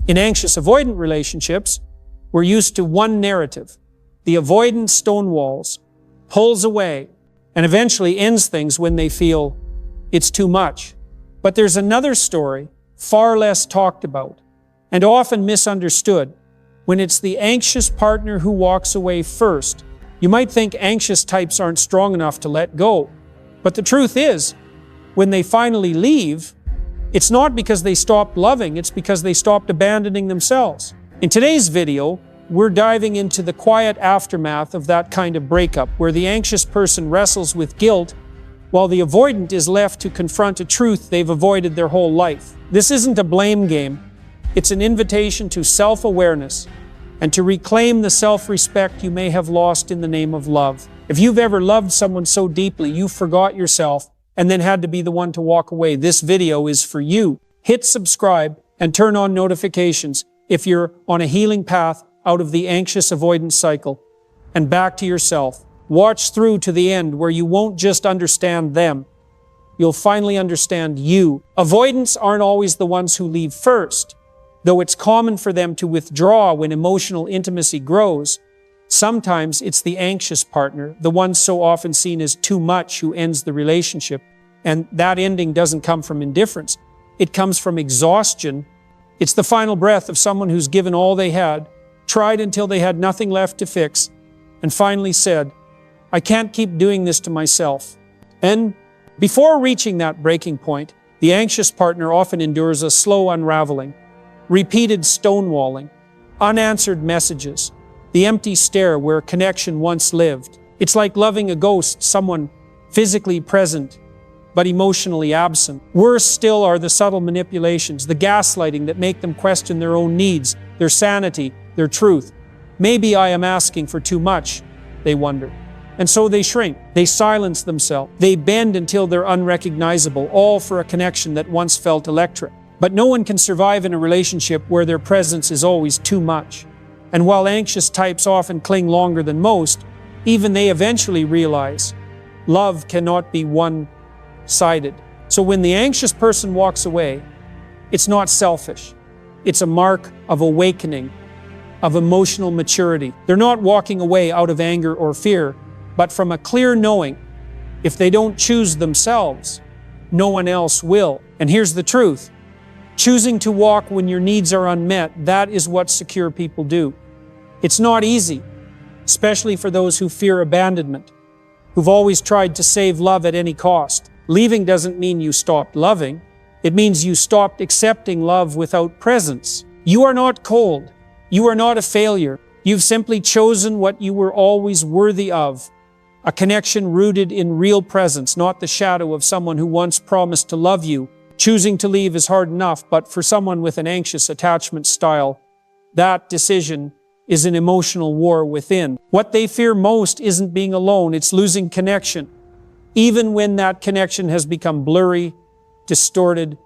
In anxious avoidant relationships, we're used to one narrative. The avoidant stonewalls, pulls away, and eventually ends things when they feel it's too much. But there's another story, far less talked about, and often misunderstood, when it's the anxious partner who walks away first. You might think anxious types aren't strong enough to let go, but the truth is, when they finally leave, it's not because they stopped loving, it's because they stopped abandoning themselves. In today's video, we're diving into the quiet aftermath of that kind of breakup, where the anxious person wrestles with guilt, while the avoidant is left to confront a truth they've avoided their whole life. This isn't a blame game. It's an invitation to self-awareness and to reclaim the self-respect you may have lost in the name of love. If you've ever loved someone so deeply you forgot yourself and then had to be the one to walk away, this video is for you. Hit subscribe and turn on notifications if you're on a healing path out of the anxious avoidance cycle and back to yourself. Watch through to the end, where you won't just understand them, you'll finally understand you. Avoidants aren't always the ones who leave first. Though it's common for them to withdraw when emotional intimacy grows, sometimes it's the anxious partner, the one so often seen as too much, who ends the relationship. And that ending doesn't come from indifference. It comes from exhaustion. It's the final breath of someone who's given all they had, tried until they had nothing left to fix, and finally said, "I can't keep doing this to myself." And before reaching that breaking point, the anxious partner often endures a slow unraveling, repeated stonewalling, unanswered messages, the empty stare where connection once lived. It's like loving a ghost, someone physically present but emotionally absent. Worse still are the subtle manipulations, the gaslighting that make them question their own needs, their sanity, their truth. Maybe I am asking for too much, they wonder. And so they shrink, they silence themselves, they bend until they're unrecognizable, all for a connection that once felt electric. But no one can survive in a relationship where their presence is always too much. And while anxious types often cling longer than most, even they eventually realize love cannot be one-sided. So when the anxious person walks away, it's not selfish. It's a mark of awakening, of emotional maturity. They're not walking away out of anger or fear, but from a clear knowing, if they don't choose themselves, no one else will. And here's the truth. Choosing to walk when your needs are unmet, that is what secure people do. It's not easy, especially for those who fear abandonment, who've always tried to save love at any cost. Leaving doesn't mean you stopped loving. It means you stopped accepting love without presence. You are not cold. You are not a failure. You've simply chosen what you were always worthy of. A connection rooted in real presence, not the shadow of someone who once promised to love you. Choosing to leave is hard enough, but for someone with an anxious attachment style, that decision is an emotional war within. What they fear most isn't being alone, it's losing connection, even when that connection has become blurry, distorted,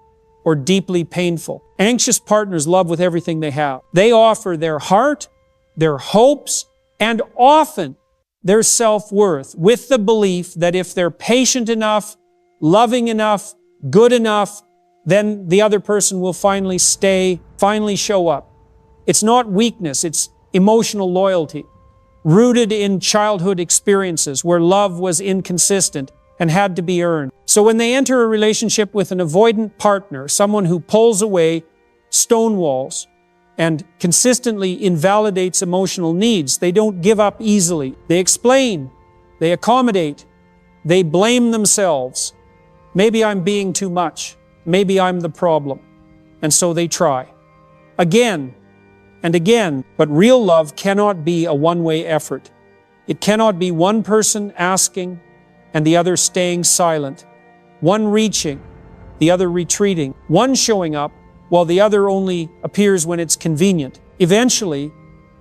or deeply painful. Anxious partners love with everything they have. They offer their heart, their hopes, and often their self-worth, with the belief that if they're patient enough, loving enough, good enough, then the other person will finally stay, finally show up. It's not weakness, it's emotional loyalty, rooted in childhood experiences where love was inconsistent and had to be earned. So when they enter a relationship with an avoidant partner, someone who pulls away, stonewalls, and consistently invalidates emotional needs, they don't give up easily. They explain, they accommodate, they blame themselves. Maybe I'm being too much. Maybe I'm the problem. And so they try. Again and again. But real love cannot be a one-way effort. It cannot be one person asking and the other staying silent. One reaching, the other retreating. One showing up while the other only appears when it's convenient. Eventually,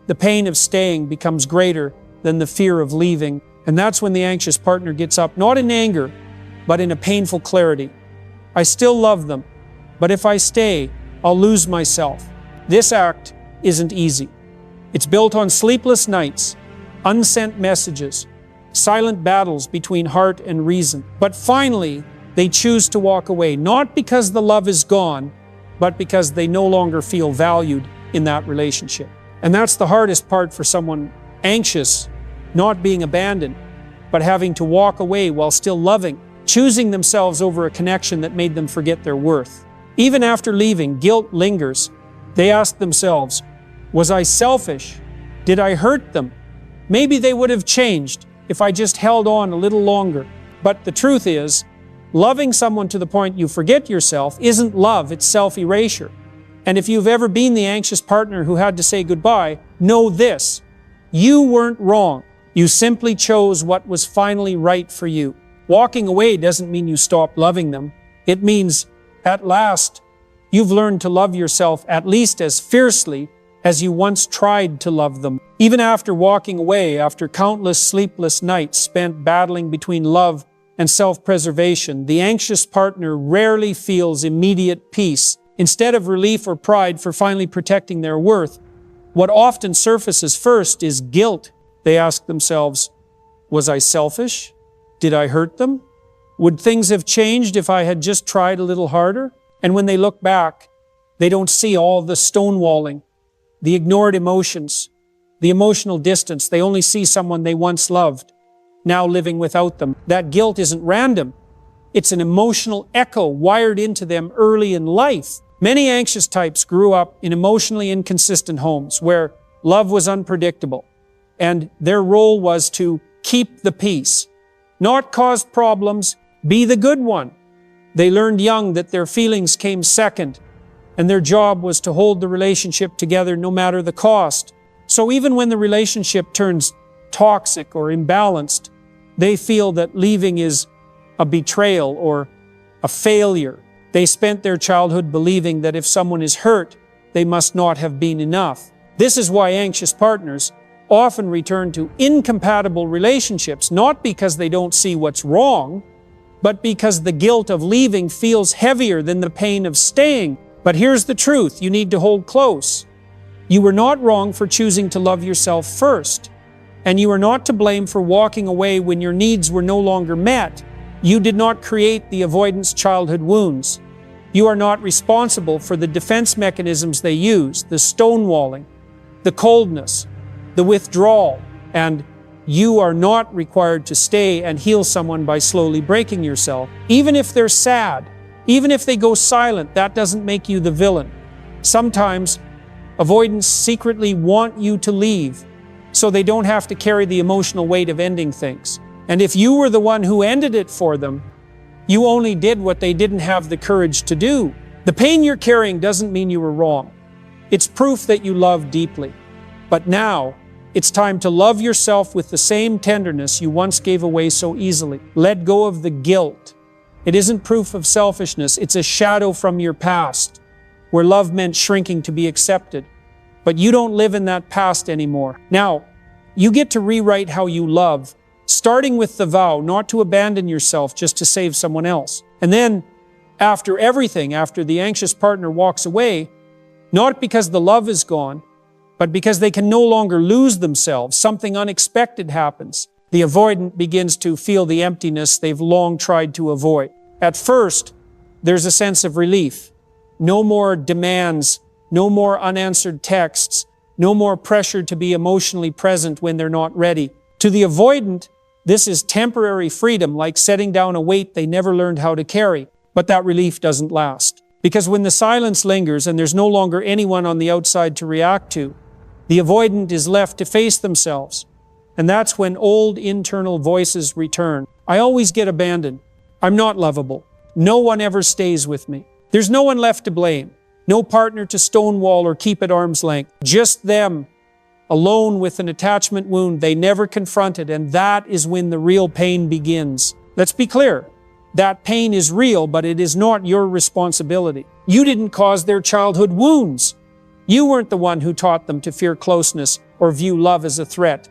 the pain of staying becomes greater than the fear of leaving. And that's when the anxious partner gets up, not in anger, but in a painful clarity. I still love them, but if I stay, I'll lose myself. This act isn't easy. It's built on sleepless nights, unsent messages, silent battles between heart and reason. But finally, they choose to walk away, not because the love is gone, but because they no longer feel valued in that relationship. And that's the hardest part for someone anxious, not being abandoned, but having to walk away while still loving, choosing themselves over a connection that made them forget their worth. Even after leaving, guilt lingers. They ask themselves, was I selfish? Did I hurt them? Maybe they would have changed if I just held on a little longer. But the truth is, loving someone to the point you forget yourself isn't love, it's self-erasure. And if you've ever been the anxious partner who had to say goodbye, know this: you weren't wrong. You simply chose what was finally right for you. Walking away doesn't mean you stop loving them. It means, at last, you've learned to love yourself at least as fiercely as you once tried to love them. Even after walking away, after countless sleepless nights spent battling between love and self-preservation, the anxious partner rarely feels immediate peace. Instead of relief or pride for finally protecting their worth, what often surfaces first is guilt. They ask themselves, was I selfish? Did I hurt them? Would things have changed if I had just tried a little harder? And when they look back, they don't see all the stonewalling, the ignored emotions, the emotional distance. They only see someone they once loved, now living without them. That guilt isn't random. It's an emotional echo wired into them early in life. Many anxious types grew up in emotionally inconsistent homes where love was unpredictable, and their role was to keep the peace, not cause problems, be the good one. They learned young that their feelings came second, and their job was to hold the relationship together no matter the cost. So even when the relationship turns toxic or imbalanced, they feel that leaving is a betrayal or a failure. They spent their childhood believing that if someone is hurt, they must not have been enough. This is why anxious partners often return to incompatible relationships, not because they don't see what's wrong, but because the guilt of leaving feels heavier than the pain of staying. But here's the truth you need to hold close. You were not wrong for choosing to love yourself first, and you are not to blame for walking away when your needs were no longer met. You did not create the avoidance childhood wounds. You are not responsible for the defense mechanisms they use, the stonewalling, the coldness, the withdrawal, and you are not required to stay and heal someone by slowly breaking yourself. Even if they're sad, even if they go silent, that doesn't make you the villain. Sometimes avoidants secretly want you to leave so they don't have to carry the emotional weight of ending things. And if you were the one who ended it for them, you only did what they didn't have the courage to do. The pain you're carrying doesn't mean you were wrong. It's proof that you love deeply. But now, it's time to love yourself with the same tenderness you once gave away so easily. Let go of the guilt. It isn't proof of selfishness, it's a shadow from your past, where love meant shrinking to be accepted. But you don't live in that past anymore. Now, you get to rewrite how you love, starting with the vow not to abandon yourself just to save someone else. And then, after everything, after the anxious partner walks away, not because the love is gone, but because they can no longer lose themselves, something unexpected happens. The avoidant begins to feel the emptiness they've long tried to avoid. At first, there's a sense of relief. No more demands, no more unanswered texts, no more pressure to be emotionally present when they're not ready. To the avoidant, this is temporary freedom, like setting down a weight they never learned how to carry. But that relief doesn't last. Because when the silence lingers and there's no longer anyone on the outside to react to, the avoidant is left to face themselves. And that's when old internal voices return. I always get abandoned. I'm not lovable. No one ever stays with me. There's no one left to blame. No partner to stonewall or keep at arm's length. Just them, alone with an attachment wound they never confronted, and that is when the real pain begins. Let's be clear. That pain is real, but it is not your responsibility. You didn't cause their childhood wounds. You weren't the one who taught them to fear closeness or view love as a threat.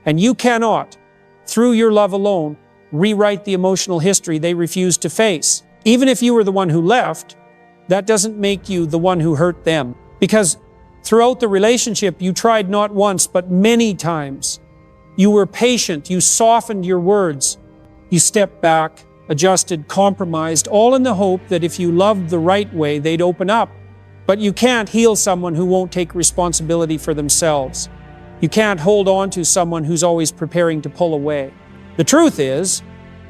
And you cannot, through your love alone, rewrite the emotional history they refused to face. Even if you were the one who left, that doesn't make you the one who hurt them. Because throughout the relationship, you tried not once, but many times. You were patient, you softened your words, you stepped back, adjusted, compromised, all in the hope that if you loved the right way, they'd open up. But you can't heal someone who won't take responsibility for themselves. You can't hold on to someone who's always preparing to pull away. The truth is,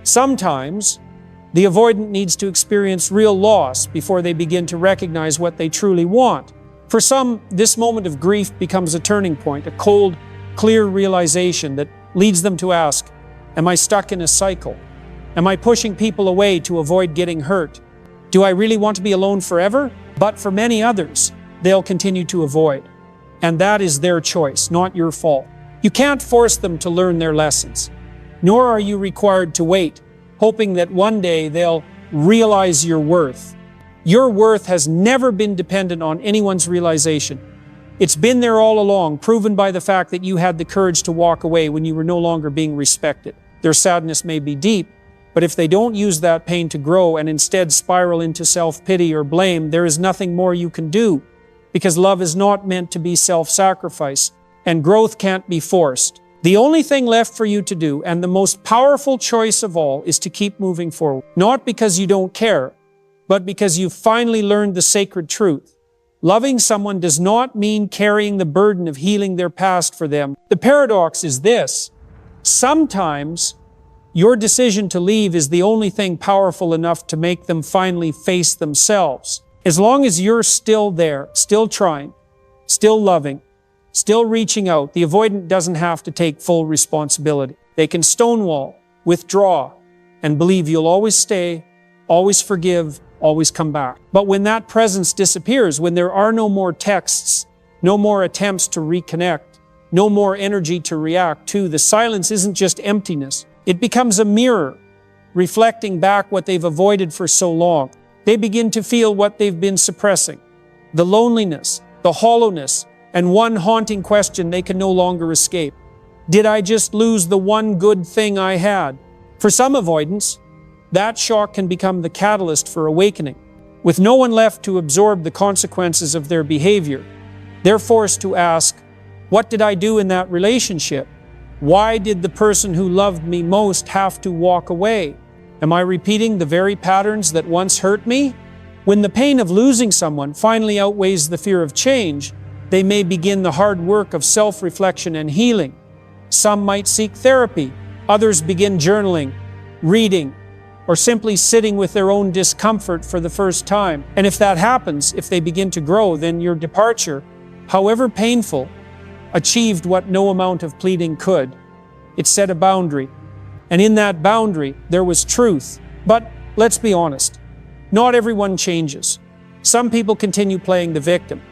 sometimes the avoidant needs to experience real loss before they begin to recognize what they truly want. For some, this moment of grief becomes a turning point, a cold, clear realization that leads them to ask, am I stuck in a cycle? Am I pushing people away to avoid getting hurt? Do I really want to be alone forever? But for many others, they'll continue to avoid. And that is their choice, not your fault. You can't force them to learn their lessons, nor are you required to wait, hoping that one day they'll realize your worth. Your worth has never been dependent on anyone's realization. It's been there all along, proven by the fact that you had the courage to walk away when you were no longer being respected. Their sadness may be deep, but if they don't use that pain to grow and instead spiral into self-pity or blame, there is nothing more you can do, because love is not meant to be self-sacrifice, and growth can't be forced. The only thing left for you to do, and the most powerful choice of all, is to keep moving forward. Not because you don't care, but because you've finally learned the sacred truth. Loving someone does not mean carrying the burden of healing their past for them. The paradox is this: sometimes your decision to leave is the only thing powerful enough to make them finally face themselves. As long as you're still there, still trying, still loving, still reaching out, the avoidant doesn't have to take full responsibility. They can stonewall, withdraw, and believe you'll always stay, always forgive, always come back. But when that presence disappears, when there are no more texts, no more attempts to reconnect, no more energy to react to, the silence isn't just emptiness. It becomes a mirror, reflecting back what they've avoided for so long. They begin to feel what they've been suppressing, the loneliness, the hollowness, and one haunting question they can no longer escape. Did I just lose the one good thing I had? For some avoidants, that shock can become the catalyst for awakening. With no one left to absorb the consequences of their behavior, they're forced to ask, what did I do in that relationship? Why did the person who loved me most have to walk away? Am I repeating the very patterns that once hurt me? When the pain of losing someone finally outweighs the fear of change, they may begin the hard work of self-reflection and healing. Some might seek therapy, others begin journaling, reading, or simply sitting with their own discomfort for the first time. And if that happens, if they begin to grow, then your departure, however painful, achieved what no amount of pleading could. It set a boundary. And in that boundary, there was truth. But let's be honest, not everyone changes. Some people continue playing the victim.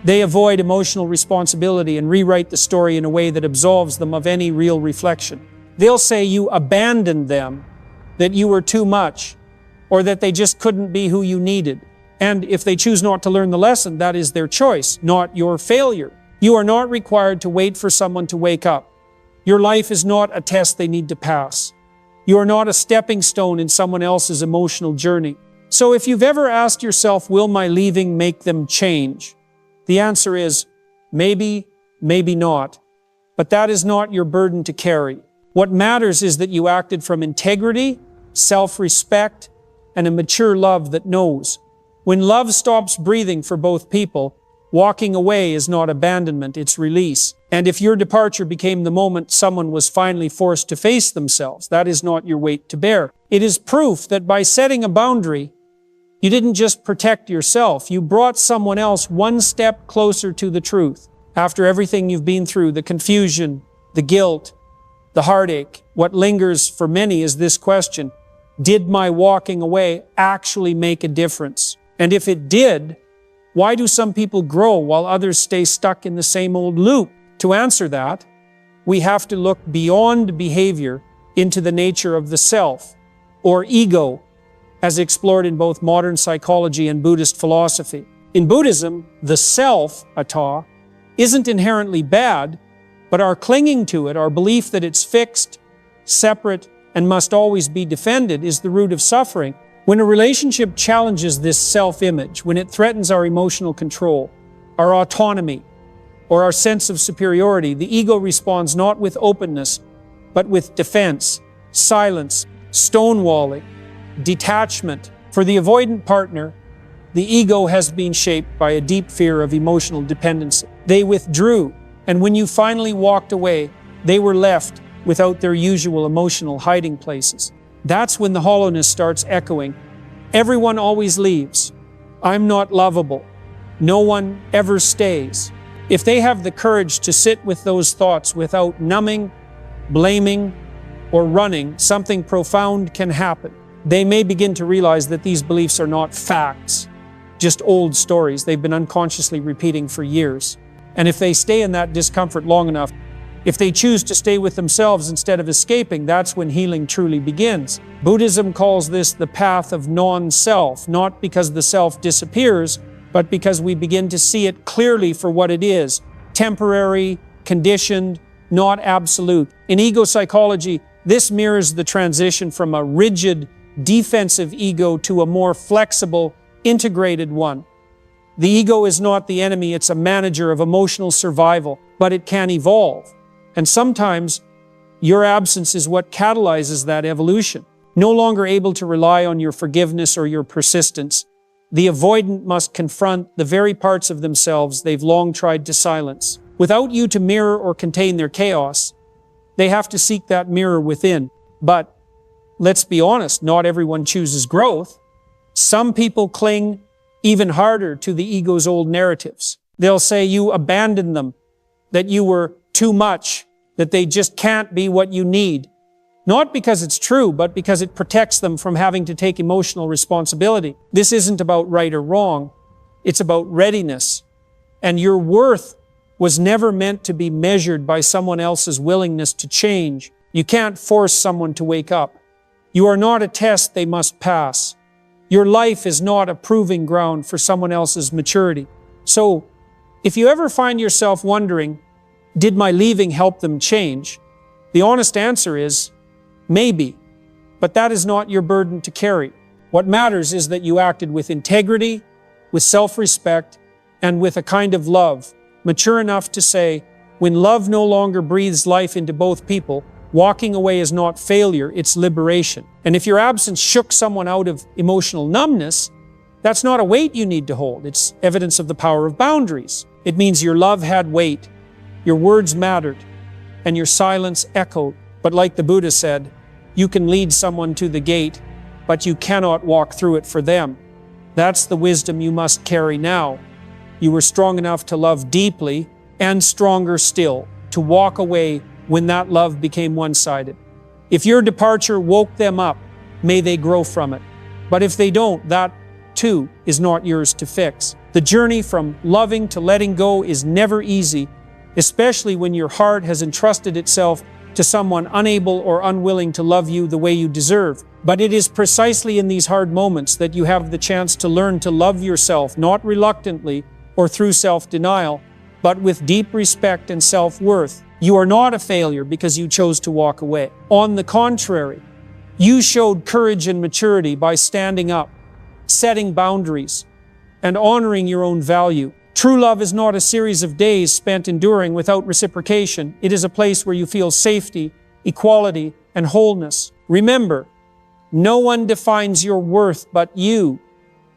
They avoid emotional responsibility and rewrite the story in a way that absolves them of any real reflection. They'll say you abandoned them, that you were too much, or that they just couldn't be who you needed. And if they choose not to learn the lesson, that is their choice, not your failure. You are not required to wait for someone to wake up. Your life is not a test they need to pass. You are not a stepping stone in someone else's emotional journey. So if you've ever asked yourself, will my leaving make them change? The answer is maybe, maybe not. But that is not your burden to carry. What matters is that you acted from integrity, self-respect, and a mature love that knows. When love stops breathing for both people, walking away is not abandonment, it's release. And if your departure became the moment someone was finally forced to face themselves, that is not your weight to bear. It is proof that by setting a boundary, you didn't just protect yourself, you brought someone else one step closer to the truth. After everything you've been through, the confusion, the guilt, the heartache, what lingers for many is this question: did my walking away actually make a difference? And if it did, why do some people grow while others stay stuck in the same old loop? To answer that, we have to look beyond behavior into the nature of the self, or ego, as explored in both modern psychology and Buddhist philosophy. In Buddhism, the self, atā, isn't inherently bad, but our clinging to it, our belief that it's fixed, separate, and must always be defended is the root of suffering. When a relationship challenges this self-image, when it threatens our emotional control, our autonomy, or our sense of superiority, the ego responds not with openness, but with defense, silence, stonewalling, detachment. For the avoidant partner, The ego has been shaped by a deep fear of emotional dependency. They withdrew, and when you finally walked away, they were left without their usual emotional hiding places. That's when the hollowness starts echoing. Everyone always leaves. I'm not lovable. No one ever stays. If they have the courage to sit with those thoughts without numbing, blaming, or running, something profound can happen. They may begin to realize that these beliefs are not facts, just old stories they've been unconsciously repeating for years. And if they stay in that discomfort long enough, if they choose to stay with themselves instead of escaping, that's when healing truly begins. Buddhism calls this the path of non-self, not because the self disappears, but because we begin to see it clearly for what it is: temporary, conditioned, not absolute. In ego psychology, this mirrors the transition from a rigid, defensive ego to a more flexible, integrated one. The ego is not the enemy, it's a manager of emotional survival, but it can evolve. And sometimes your absence is what catalyzes that evolution. No longer able to rely on your forgiveness or your persistence, the avoidant must confront the very parts of themselves they've long tried to silence. Without you to mirror or contain their chaos, they have to seek that mirror within. But let's be honest, not everyone chooses growth. Some people cling even harder to the ego's old narratives. They'll say you abandoned them, that you were too much, that they just can't be what you need. Not because it's true, but because it protects them from having to take emotional responsibility. This isn't about right or wrong. It's about readiness. And your worth was never meant to be measured by someone else's willingness to change. You can't force someone to wake up. You are not a test they must pass. Your life is not a proving ground for someone else's maturity. So, if you ever find yourself wondering, did my leaving help them change? The honest answer is, maybe, but that is not your burden to carry. What matters is that you acted with integrity, with self-respect, and with a kind of love, mature enough to say, when love no longer breathes life into both people, walking away is not failure, it's liberation. And if your absence shook someone out of emotional numbness, that's not a weight you need to hold. It's evidence of the power of boundaries. It means your love had weight, your words mattered, and your silence echoed. But like the Buddha said, you can lead someone to the gate, but you cannot walk through it for them. That's the wisdom you must carry now. You were strong enough to love deeply, and stronger still, to walk away when that love became one-sided. If your departure woke them up, may they grow from it. But if they don't, that too is not yours to fix. The journey from loving to letting go is never easy, especially when your heart has entrusted itself to someone unable or unwilling to love you the way you deserve. But it is precisely in these hard moments that you have the chance to learn to love yourself, not reluctantly or through self-denial, but with deep respect and self-worth. You are not a failure because you chose to walk away. On the contrary, you showed courage and maturity by standing up, setting boundaries, and honoring your own value. True love is not a series of days spent enduring without reciprocation. It is a place where you feel safety, equality, and wholeness. Remember, no one defines your worth but you.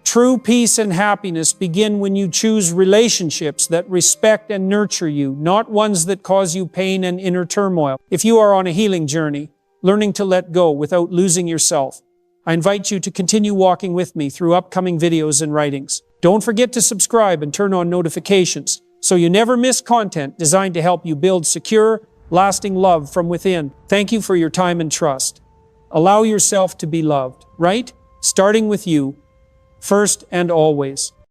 True peace and happiness begin when you choose relationships that respect and nurture you, not ones that cause you pain and inner turmoil. If you are on a healing journey, learning to let go without losing yourself, I invite you to continue walking with me through upcoming videos and writings. Don't forget to subscribe and turn on notifications so you never miss content designed to help you build secure, lasting love from within. Thank you for your time and trust. Allow yourself to be loved, right? Starting with you, first and always.